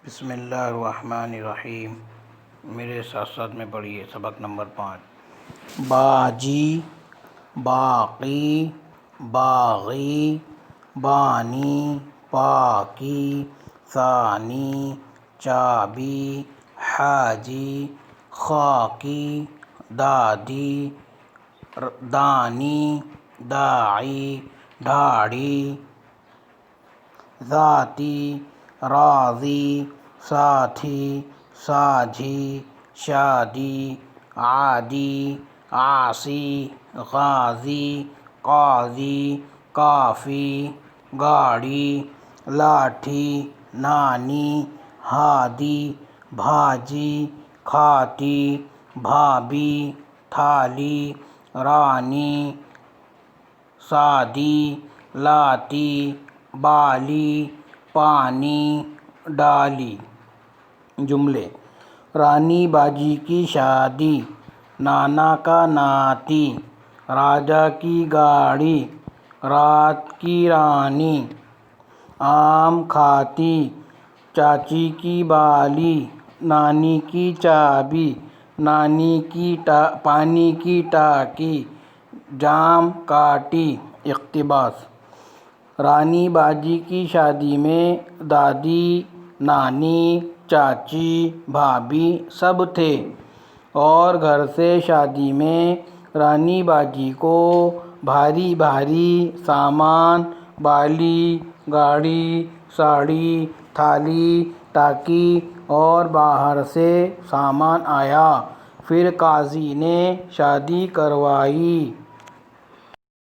بسم اللہ الرحمن الرحیم۔ میرے ساتھ ساتھ میں پڑھیے سبق نمبر 5۔ باجی، باقی، باغی، بانی، پاکی، ثانی، چابی، حاجی، خاکی، دادی، دانی، داعی، ڈھاڑی، ذاتی، راضی، ساتھی، ساجھی، شادی، عادی، عاصی، غازی، قاضی، کافی، گاڑی، لاٹھی، نانی، ہادی، بھاجی، کھاتی، بھابھی، تھالی، رانی، سادی، لاتی، بالی، پانی، ڈالی۔ جملے: رانی باجی کی شادی، نانا کا ناتی، راجا کی گاڑی، رات کی رانی، آم کھاتی، چاچی کی بالی، نانی کی چابی، پانی کی ٹانکی، جام کاٹی۔ اقتباس: رانی باجی کی شادی میں دادی، نانی، چاچی، بھابھی سب تھے اور گھر سے شادی میں رانی باجی کو بھاری بھاری سامان، بالی، گاڑی، ساڑی، تھالی، ٹانکی اور باہر سے سامان آیا۔ پھر قاضی نے شادی کروائی۔